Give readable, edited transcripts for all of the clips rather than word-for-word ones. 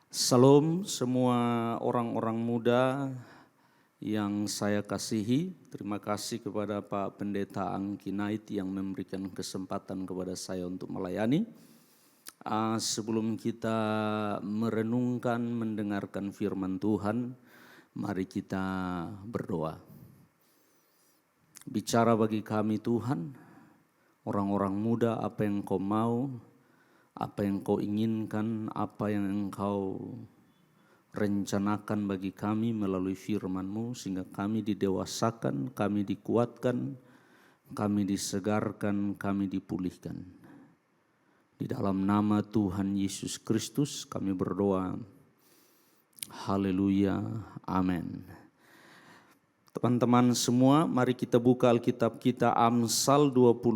Salam semua orang-orang muda yang saya kasihi. Terima kasih kepada Pak Pendeta Angki Nait yang memberikan kesempatan kepada saya untuk melayani. Sebelum kita merenungkan, mendengarkan firman Tuhan, mari kita berdoa. Bicara bagi kami Tuhan, orang-orang muda, apa yang Kau mau, apa yang Kau inginkan, apa yang Engkau rencanakan bagi kami melalui firman-Mu, sehingga kami didewasakan, kami dikuatkan, kami disegarkan, kami dipulihkan. Di dalam nama Tuhan Yesus Kristus kami berdoa. Haleluya, amin. Teman-teman semua, mari kita buka Alkitab kita Amsal 25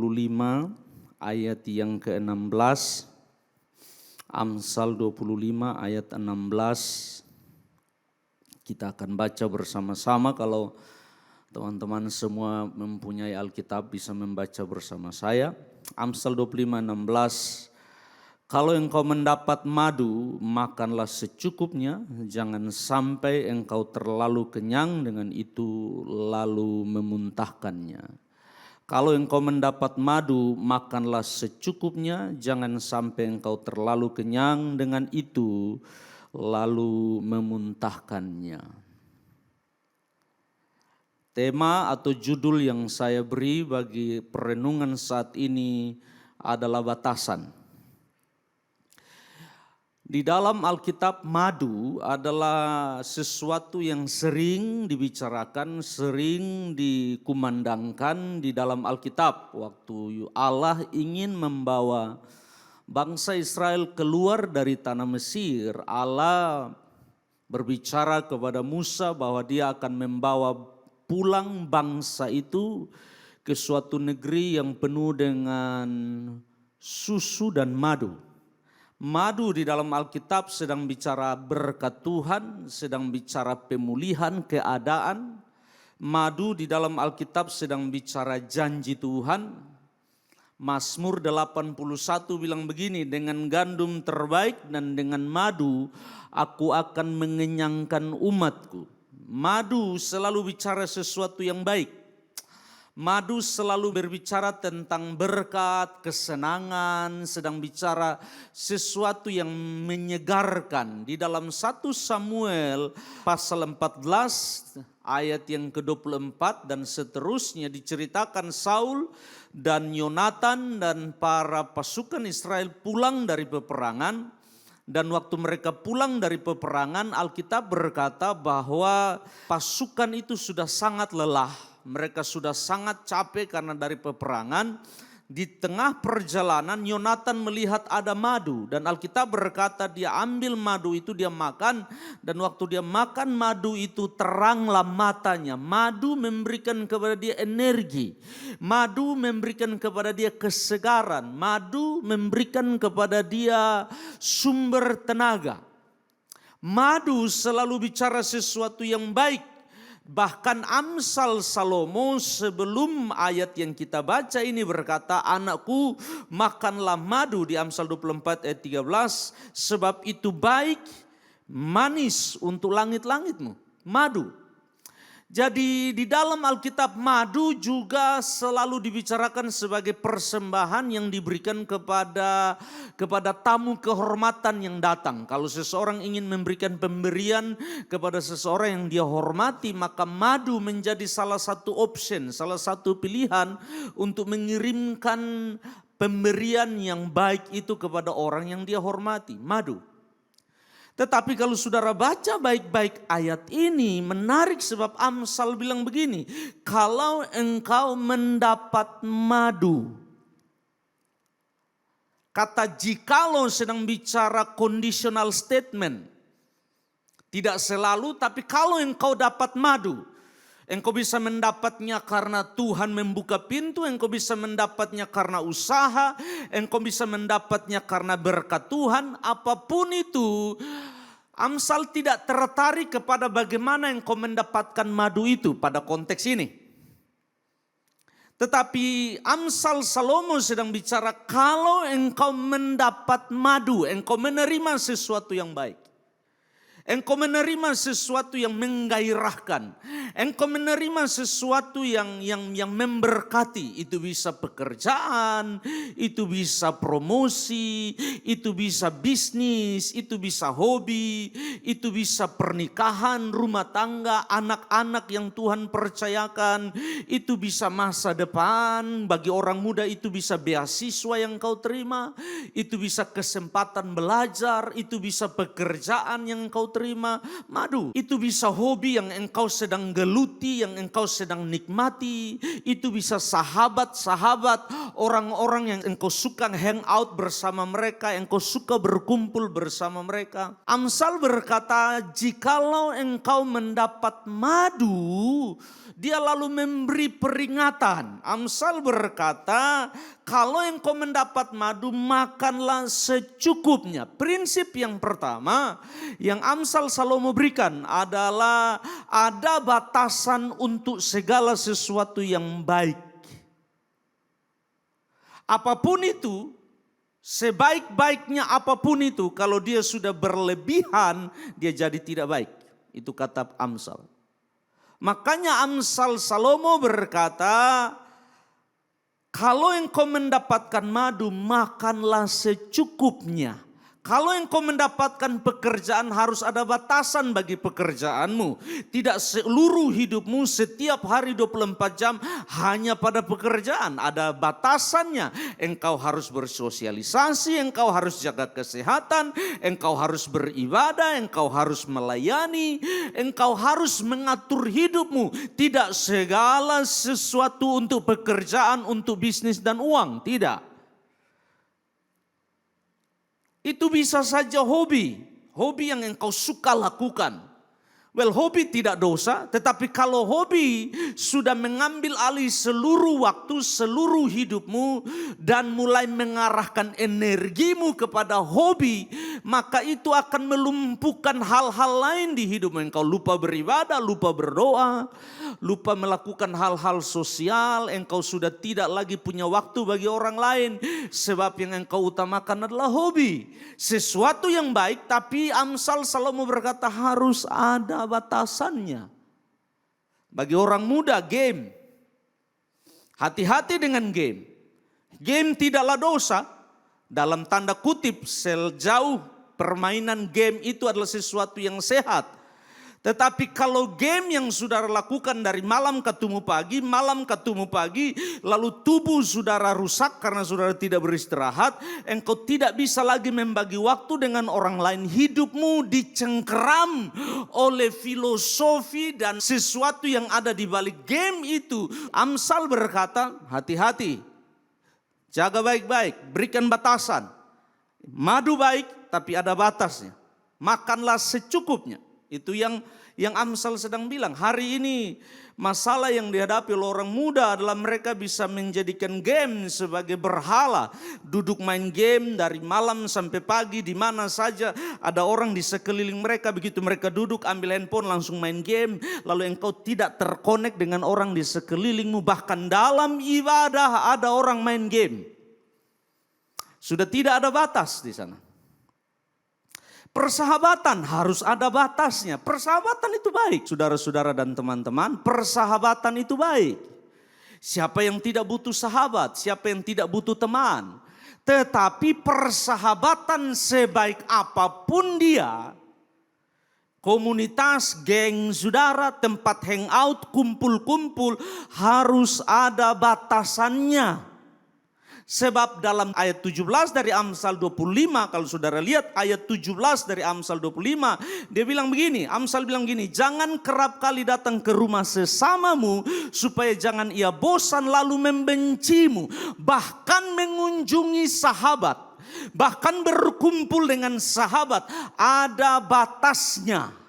ayat yang ke-16. Amsal 25 ayat 16. Kita akan baca bersama-sama. Kalau teman-teman semua mempunyai Alkitab bisa membaca bersama saya. Amsal 25 16. Kalau engkau mendapat madu, makanlah secukupnya, jangan sampai engkau terlalu kenyang dengan itu lalu memuntahkannya. Kalau engkau mendapat madu, makanlah secukupnya, jangan sampai engkau terlalu kenyang dengan itu lalu memuntahkannya. Tema atau judul yang saya beri bagi perenungan saat ini adalah batasan. Di dalam Alkitab, madu adalah sesuatu yang sering dibicarakan, sering dikumandangkan di dalam Alkitab. Waktu Allah ingin membawa bangsa Israel keluar dari tanah Mesir, Allah berbicara kepada Musa bahwa Dia akan membawa pulang bangsa itu ke suatu negeri yang penuh dengan susu dan madu. Madu di dalam Alkitab sedang bicara berkat Tuhan, sedang bicara pemulihan keadaan. Madu di dalam Alkitab sedang bicara janji Tuhan. Mazmur 81 bilang begini, dengan gandum terbaik dan dengan madu aku akan mengenyangkan umatku. Madu selalu bicara sesuatu yang baik. Madu selalu berbicara tentang berkat, kesenangan, sedang bicara sesuatu yang menyegarkan. Di dalam 1 Samuel pasal 14 ayat yang ke-24 dan seterusnya diceritakan Saul dan Yonatan dan para pasukan Israel pulang dari peperangan. Dan waktu mereka pulang dari peperangan, Alkitab berkata bahwa pasukan itu sudah sangat lelah. Mereka sudah sangat capek karena dari peperangan. Di tengah perjalanan Yonatan melihat ada madu. Dan Alkitab berkata dia ambil madu itu, dia makan. Dan waktu dia makan madu itu teranglah matanya. Madu memberikan kepada dia energi. Madu memberikan kepada dia kesegaran. Madu memberikan kepada dia sumber tenaga. Madu selalu bicara sesuatu yang baik. Bahkan Amsal Salomo sebelum ayat yang kita baca ini berkata, anakku makanlah madu di Amsal 24 ayat 13. Sebab itu baik, manis untuk langit-langitmu. Madu. Jadi di dalam Alkitab madu juga selalu dibicarakan sebagai persembahan yang diberikan kepada tamu kehormatan yang datang. Kalau seseorang ingin memberikan pemberian kepada seseorang yang dia hormati, maka madu menjadi salah satu option, salah satu pilihan untuk mengirimkan pemberian yang baik itu kepada orang yang dia hormati, madu. Tetapi kalau saudara baca baik-baik ayat ini menarik sebab Amsal bilang begini, kalau engkau mendapat madu. Kata jikalau sedang bicara conditional statement. Tidak selalu, tapi kalau engkau dapat madu. Engkau bisa mendapatnya karena Tuhan membuka pintu, engkau bisa mendapatnya karena usaha, engkau bisa mendapatnya karena berkat Tuhan, apapun itu. Amsal tidak tertarik kepada bagaimana engkau mendapatkan madu itu pada konteks ini. Tetapi Amsal Salomo sedang bicara kalau engkau mendapat madu, engkau menerima sesuatu yang baik. Engkau menerima sesuatu yang menggairahkan. Engkau menerima sesuatu yang memberkati. Itu bisa pekerjaan, itu bisa promosi, itu bisa bisnis, itu bisa hobi, itu bisa pernikahan, rumah tangga, anak-anak yang Tuhan percayakan. Itu bisa masa depan, bagi orang muda itu bisa beasiswa yang kau terima. Itu bisa kesempatan belajar, itu bisa pekerjaan yang kau terima. Madu, itu bisa hobi yang engkau sedang geluti, yang engkau sedang nikmati. Itu bisa sahabat-sahabat, orang-orang yang engkau suka hang out bersama mereka, engkau suka berkumpul bersama mereka. Amsal berkata, jikalau engkau mendapat madu, dia lalu memberi peringatan. Amsal berkata, kalau engkau mendapat madu, makanlah secukupnya. Prinsip yang pertama yang Amsal Salomo berikan adalah ada batasan untuk segala sesuatu yang baik. Apapun itu, sebaik-baiknya apapun itu, kalau dia sudah berlebihan, dia jadi tidak baik. Itu kata Amsal. Makanya Amsal Salomo berkata, kalau engkau mendapatkan madu, makanlah secukupnya. Kalau engkau mendapatkan pekerjaan, harus ada batasan bagi pekerjaanmu. Tidak seluruh hidupmu setiap hari 24 jam hanya pada pekerjaan. Ada batasannya. Engkau harus bersosialisasi, engkau harus jaga kesehatan, engkau harus beribadah, engkau harus melayani, engkau harus mengatur hidupmu. Tidak segala sesuatu untuk pekerjaan, untuk bisnis dan uang. Tidak. Itu bisa saja hobi yang engkau suka lakukan. Well, hobi tidak dosa, tetapi kalau hobi sudah mengambil alih seluruh waktu, seluruh hidupmu, dan mulai mengarahkan energimu kepada hobi, maka itu akan melumpuhkan hal-hal lain di hidupmu. Engkau lupa beribadah, lupa berdoa, lupa melakukan hal-hal sosial, engkau sudah tidak lagi punya waktu bagi orang lain, sebab yang engkau utamakan adalah hobi. Sesuatu yang baik, tapi Amsal Salomo berkata harus ada batasannya. Bagi orang muda, game. Hati-hati dengan game. Game tidaklah dosa. Dalam tanda kutip, sejauh permainan game itu adalah sesuatu yang sehat. Tetapi kalau game yang saudara lakukan dari malam ketemu pagi, lalu tubuh saudara rusak karena saudara tidak beristirahat, engkau tidak bisa lagi membagi waktu dengan orang lain. Hidupmu dicengkeram oleh filosofi dan sesuatu yang ada di balik game itu. Amsal berkata, hati-hati, jaga baik-baik, berikan batasan. Madu baik, tapi ada batasnya. Makanlah secukupnya. Itu yang Amsal sedang bilang. Hari ini masalah yang dihadapi oleh orang muda adalah mereka bisa menjadikan game sebagai berhala. Duduk main game dari malam sampai pagi, di mana saja ada orang di sekeliling mereka. Begitu mereka duduk ambil handphone langsung main game. Lalu engkau tidak terkonek dengan orang di sekelilingmu. Bahkan dalam ibadah ada orang main game. Sudah tidak ada batas di sana. Persahabatan harus ada batasnya. Persahabatan itu baik. Saudara-saudara dan teman-teman, persahabatan itu baik. Siapa yang tidak butuh sahabat? Siapa yang tidak butuh teman? Tetapi persahabatan sebaik apapun dia, komunitas, geng saudara, tempat hangout, kumpul-kumpul, harus ada batasannya. Sebab dalam ayat 17 dari Amsal 25, kalau saudara lihat ayat 17 dari Amsal 25, dia bilang begini, Amsal bilang begini, jangan kerap kali datang ke rumah sesamamu, supaya jangan ia bosan lalu membencimu. Bahkan mengunjungi sahabat, bahkan berkumpul dengan sahabat, ada batasnya.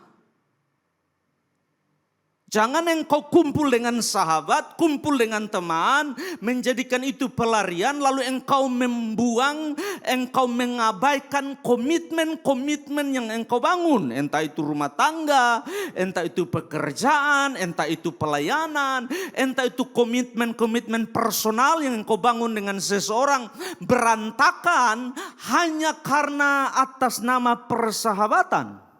Jangan engkau kumpul dengan sahabat, kumpul dengan teman, menjadikan itu pelarian, lalu engkau membuang, engkau mengabaikan komitmen-komitmen yang engkau bangun. Entah itu rumah tangga, entah itu pekerjaan, entah itu pelayanan, entah itu komitmen-komitmen personal yang engkau bangun dengan seseorang. Berantakan hanya karena atas nama persahabatan.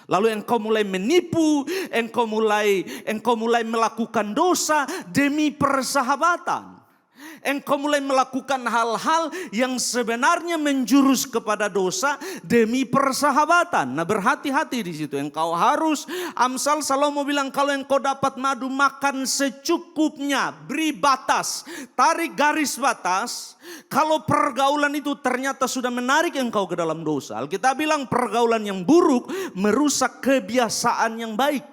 Lalu engkau mulai menipu, engkau mulai melakukan dosa demi persahabatan. Engkau mulai melakukan hal-hal yang sebenarnya menjurus kepada dosa demi persahabatan. Nah, berhati-hati di situ. Engkau harus, Amsal Salomo bilang, kalau engkau dapat madu, makan secukupnya, beri batas, tarik garis batas. Kalau pergaulan itu ternyata sudah menarik engkau ke dalam dosa. Alkitab bilang pergaulan yang buruk merusak kebiasaan yang baik.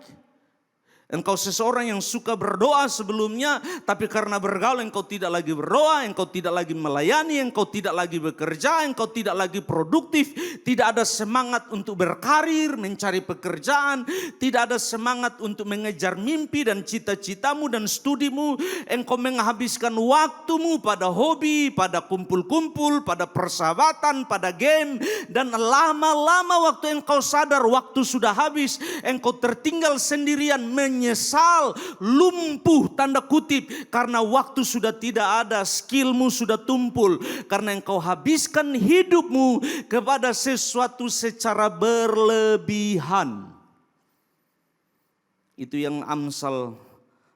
Engkau seseorang yang suka berdoa sebelumnya, tapi karena bergaul engkau tidak lagi berdoa, engkau tidak lagi melayani, engkau tidak lagi bekerja, engkau tidak lagi produktif, tidak ada semangat untuk berkarir, mencari pekerjaan, tidak ada semangat untuk mengejar mimpi dan cita-citamu dan studimu. Engkau menghabiskan waktumu pada hobi, pada kumpul-kumpul, pada persahabatan, pada game, dan lama-lama waktu engkau sadar waktu sudah habis, engkau tertinggal sendirian, menyesal, lumpuh tanda kutip, karena waktu sudah tidak ada, skillmu sudah tumpul, karena engkau habiskan hidupmu kepada sesuatu secara berlebihan. Itu yang Amsal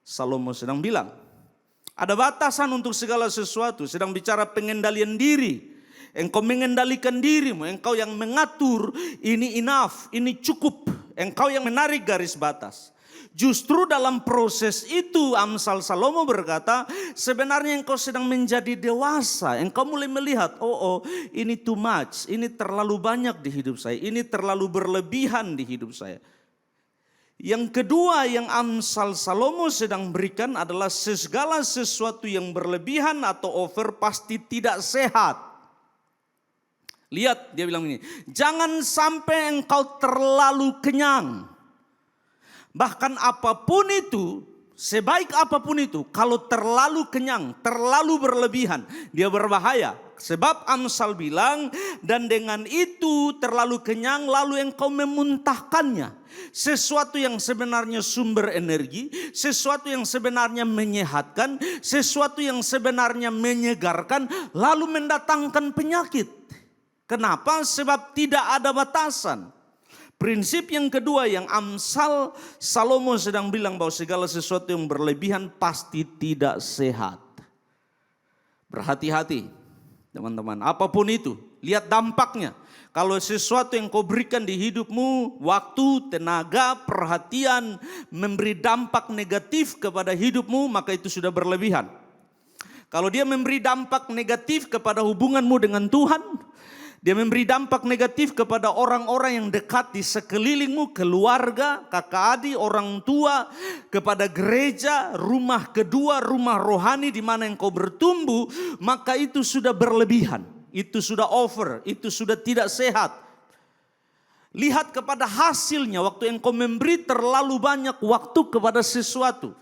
Salomo sedang bilang. Ada batasan untuk segala sesuatu, sedang bicara pengendalian diri. Engkau mengendalikan dirimu, engkau yang mengatur, ini enough, ini cukup. Engkau yang menarik garis batas. Justru dalam proses itu Amsal Salomo berkata, sebenarnya engkau sedang menjadi dewasa. Engkau mulai melihat, ini too much, ini terlalu banyak di hidup saya, ini terlalu berlebihan di hidup saya. Yang kedua yang Amsal Salomo sedang berikan adalah segala sesuatu yang berlebihan atau over pasti tidak sehat. Lihat, dia bilang ini, jangan sampai engkau terlalu kenyang. Bahkan apapun itu, sebaik apapun itu, kalau terlalu kenyang, terlalu berlebihan, dia berbahaya. Sebab Amsal bilang, dan dengan itu terlalu kenyang lalu engkau memuntahkannya. Sesuatu yang sebenarnya sumber energi, sesuatu yang sebenarnya menyehatkan, sesuatu yang sebenarnya menyegarkan, lalu mendatangkan penyakit. Kenapa? Sebab tidak ada batasan. Prinsip yang kedua yang Amsal Salomo sedang bilang bahwa segala sesuatu yang berlebihan pasti tidak sehat. Berhati-hati teman-teman, apapun itu, lihat dampaknya. Kalau sesuatu yang kau berikan di hidupmu, waktu, tenaga, perhatian, memberi dampak negatif kepada hidupmu, maka itu sudah berlebihan. Kalau dia memberi dampak negatif kepada hubunganmu dengan Tuhan, dia memberi dampak negatif kepada orang-orang yang dekat di sekelilingmu, keluarga, kakak adik, orang tua, kepada gereja, rumah kedua, rumah rohani di mana engkau bertumbuh, maka itu sudah berlebihan, itu sudah over, itu sudah tidak sehat. Lihat kepada hasilnya waktu engkau memberi terlalu banyak waktu kepada sesuatu.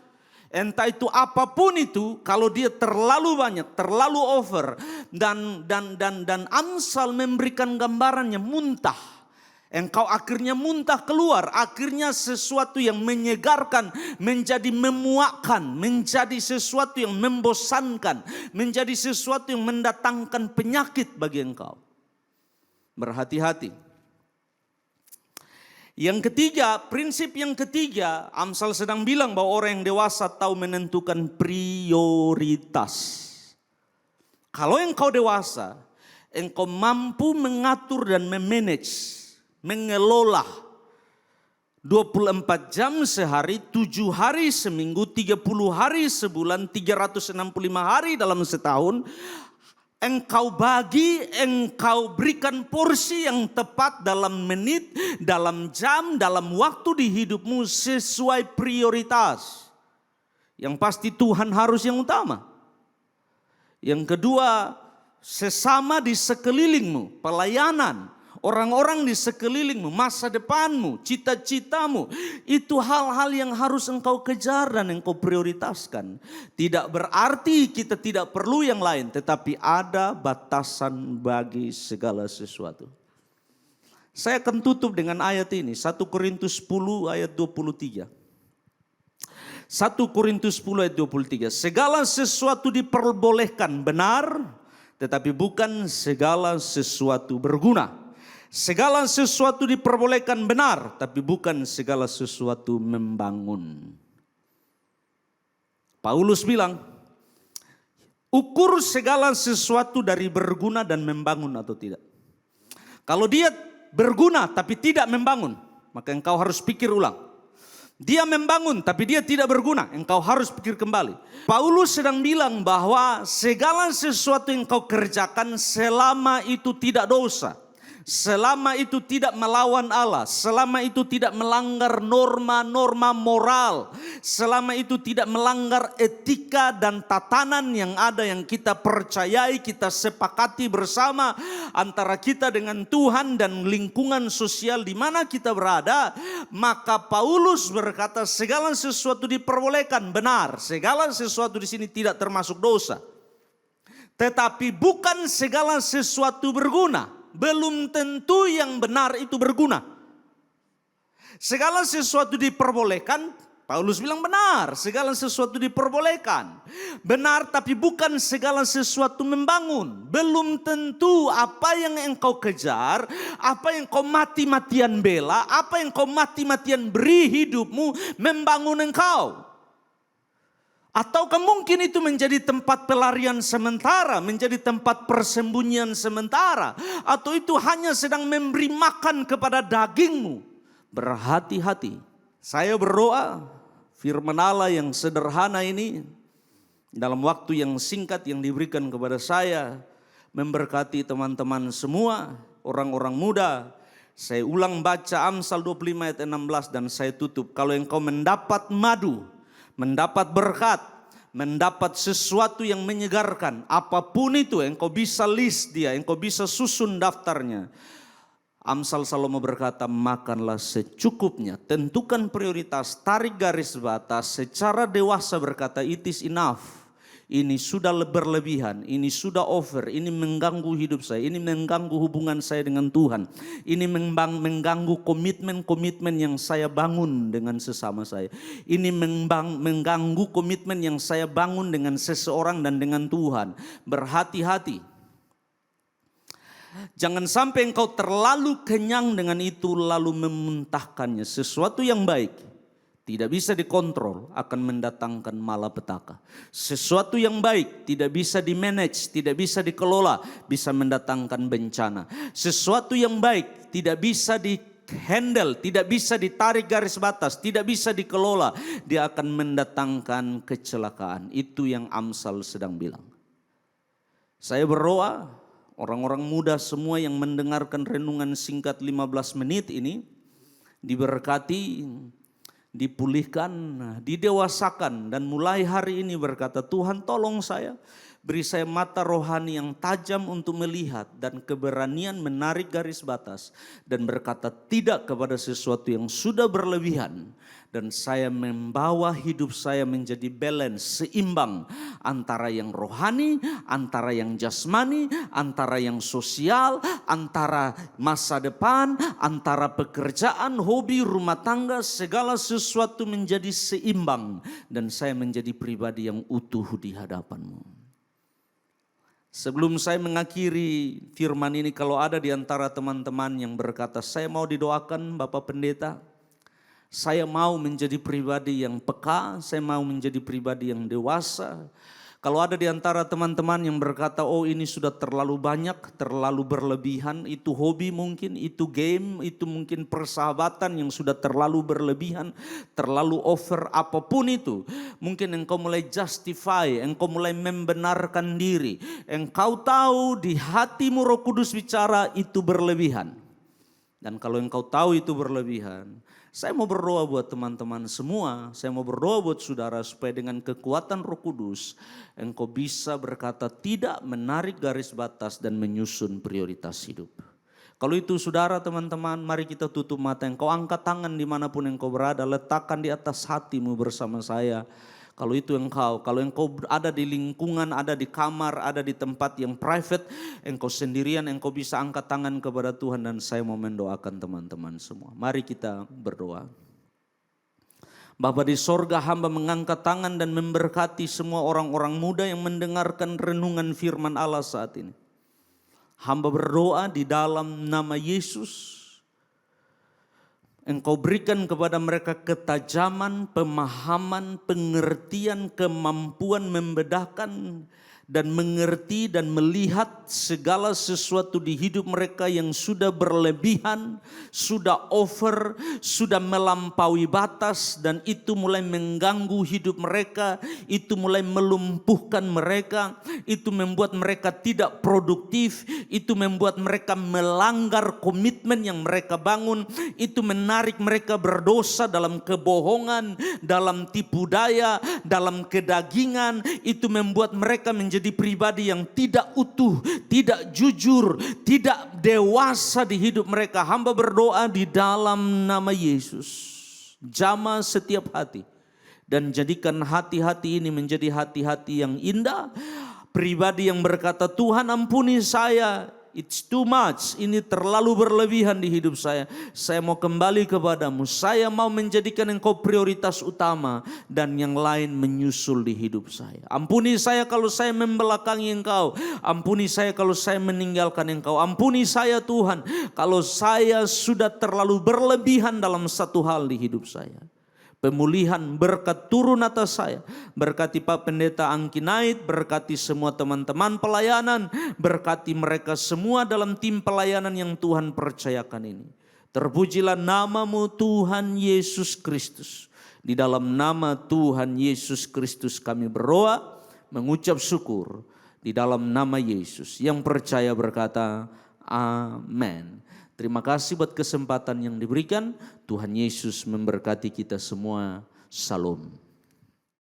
Entah itu apapun itu, kalau dia terlalu banyak, terlalu over, dan Amsal memberikan gambarannya muntah. Engkau akhirnya muntah keluar, akhirnya sesuatu yang menyegarkan menjadi memuakkan, menjadi sesuatu yang membosankan, menjadi sesuatu yang mendatangkan penyakit bagi engkau. Berhati-hati. Yang ketiga, prinsip yang ketiga, Amsal sedang bilang bahwa orang yang dewasa tahu menentukan prioritas. Kalau engkau dewasa, engkau mampu mengatur dan memanage, mengelola 24 jam sehari, 7 hari seminggu, 30 hari sebulan, 365 hari dalam setahun. Engkau bagi, engkau berikan porsi yang tepat dalam menit, dalam jam, dalam waktu di hidupmu sesuai prioritas. Yang pasti Tuhan harus yang utama. Yang kedua, sesama di sekelilingmu, pelayanan, orang-orang di sekelilingmu, masa depanmu, cita-citamu, itu hal-hal yang harus engkau kejar dan engkau prioritaskan. Tidak berarti kita tidak perlu yang lain, tetapi ada batasan bagi segala sesuatu. Saya akan tutup dengan ayat ini, 1 Korintus 10 ayat 23. 1 Korintus 10 ayat 23. Segala sesuatu diperbolehkan benar, tetapi bukan segala sesuatu berguna. Segala sesuatu diperbolehkan benar, tapi bukan segala sesuatu membangun. Paulus bilang, ukur segala sesuatu dari berguna dan membangun atau tidak. Kalau dia berguna tapi tidak membangun, maka engkau harus pikir ulang. Dia membangun tapi dia tidak berguna, engkau harus pikir kembali. Paulus sedang bilang bahwa segala sesuatu yang engkau kerjakan selama itu tidak dosa, selama itu tidak melawan Allah, selama itu tidak melanggar norma-norma moral, selama itu tidak melanggar etika dan tatanan yang ada yang kita percayai, kita sepakati bersama antara kita dengan Tuhan dan lingkungan sosial di mana kita berada, maka Paulus berkata segala sesuatu diperbolehkan, benar, segala sesuatu di sini tidak termasuk dosa. Tetapi bukan segala sesuatu berguna. Belum tentu yang benar itu berguna. Segala sesuatu diperbolehkan, Paulus bilang benar, segala sesuatu diperbolehkan. Benar, tapi bukan segala sesuatu membangun. Belum tentu apa yang engkau kejar, apa yang kau mati-matian bela, apa yang kau mati-matian beri hidupmu membangun engkau. Ataukah mungkin itu menjadi tempat pelarian sementara, menjadi tempat persembunyian sementara. Atau itu hanya sedang memberi makan kepada dagingmu. Berhati-hati. Saya berdoa firman Allah yang sederhana ini dalam waktu yang singkat yang diberikan kepada saya, memberkati teman-teman semua, orang-orang muda. Saya ulang baca Amsal 25 ayat 16 dan saya tutup. Kalau engkau mendapat madu, mendapat berkat, mendapat sesuatu yang menyegarkan, apapun itu, engkau bisa list dia, engkau bisa susun daftarnya. Amsal Salomo berkata, makanlah secukupnya, tentukan prioritas, tarik garis batas, secara dewasa berkata, it is enough. Ini sudah berlebihan, ini sudah over, ini mengganggu hidup saya, ini mengganggu hubungan saya dengan Tuhan. Ini mengganggu komitmen-komitmen yang saya bangun dengan sesama saya. Ini mengganggu komitmen yang saya bangun dengan seseorang dan dengan Tuhan. Berhati-hati. Jangan sampai engkau terlalu kenyang dengan itu lalu memuntahkannya. Sesuatu yang baik tidak bisa dikontrol akan mendatangkan malapetaka. Sesuatu yang baik tidak bisa dimanage, tidak bisa dikelola, bisa mendatangkan bencana. Sesuatu yang baik tidak bisa dihandle, tidak bisa ditarik garis batas, tidak bisa dikelola, dia akan mendatangkan kecelakaan. Itu yang Amsal sedang bilang. Saya berdoa orang-orang muda semua yang mendengarkan renungan singkat 15 menit ini diberkati, dipulihkan, didewasakan, dan mulai hari ini berkata, Tuhan tolong saya, beri saya mata rohani yang tajam untuk melihat dan keberanian menarik garis batas dan berkata tidak kepada sesuatu yang sudah berlebihan, dan saya membawa hidup saya menjadi balance, seimbang antara yang rohani, antara yang jasmani, antara yang sosial, antara masa depan, antara pekerjaan, hobi, rumah tangga, segala sesuatu menjadi seimbang dan saya menjadi pribadi yang utuh di hadapan-Mu. Sebelum saya mengakhiri firman ini, kalau ada di antara teman-teman yang berkata, saya mau didoakan Bapak Pendeta, saya mau menjadi pribadi yang peka, saya mau menjadi pribadi yang dewasa. Kalau ada di antara teman-teman yang berkata, oh ini sudah terlalu banyak, terlalu berlebihan, itu hobi mungkin, itu game, itu mungkin persahabatan yang sudah terlalu berlebihan, terlalu over, apapun itu. Mungkin engkau mulai justify, engkau mulai membenarkan diri. Engkau tahu di hatimu Roh Kudus bicara itu berlebihan. Dan kalau engkau tahu itu berlebihan, saya mau berdoa buat teman-teman semua, saya mau berdoa buat saudara supaya dengan kekuatan Roh Kudus engkau bisa berkata tidak, menarik garis batas dan menyusun prioritas hidup. Kalau itu saudara teman-teman, mari kita tutup mata, engkau angkat tangan dimanapun engkau berada, letakkan di atas hatimu bersama saya. Kalau itu engkau, kalau engkau ada di lingkungan, ada di kamar, ada di tempat yang private, engkau sendirian, engkau bisa angkat tangan kepada Tuhan dan saya mau mendoakan teman-teman semua. Mari kita berdoa. Bapa di sorga, hamba mengangkat tangan dan memberkati semua orang-orang muda yang mendengarkan renungan firman Allah saat ini. Hamba berdoa di dalam nama Yesus, Engkau berikan kepada mereka ketajaman, pemahaman, pengertian, kemampuan membedakan dan mengerti dan melihat segala sesuatu di hidup mereka yang sudah berlebihan, sudah over, sudah melampaui batas, dan itu mulai mengganggu hidup mereka, itu mulai melumpuhkan mereka, itu membuat mereka tidak produktif, itu membuat mereka melanggar komitmen yang mereka bangun, itu menarik mereka berdosa dalam kebohongan, dalam tipu daya, dalam kedagingan, itu membuat mereka menjadi pribadi yang tidak utuh, tidak jujur, tidak dewasa di hidup mereka. Hamba berdoa di dalam nama Yesus, jamah setiap hati dan jadikan hati-hati ini menjadi hati-hati yang indah. Pribadi yang berkata, Tuhan ampuni saya, it's too much, ini terlalu berlebihan di hidup saya. Saya mau kembali kepadamu, saya mau menjadikan Engkau prioritas utama dan yang lain menyusul di hidup saya. Ampuni saya kalau saya membelakangi Engkau, ampuni saya kalau saya meninggalkan Engkau, ampuni saya Tuhan kalau saya sudah terlalu berlebihan dalam satu hal di hidup saya. Pemulihan berkat turun atas saya. Berkati Pak Pendeta Angki Nait, berkati semua teman-teman pelayanan, berkati mereka semua dalam tim pelayanan yang Tuhan percayakan ini. Terpujilah namamu Tuhan Yesus Kristus. Di dalam nama Tuhan Yesus Kristus kami berdoa, mengucap syukur. Di dalam nama Yesus, yang percaya berkata, amin. Terima kasih buat kesempatan yang diberikan. Tuhan Yesus memberkati kita semua. Shalom.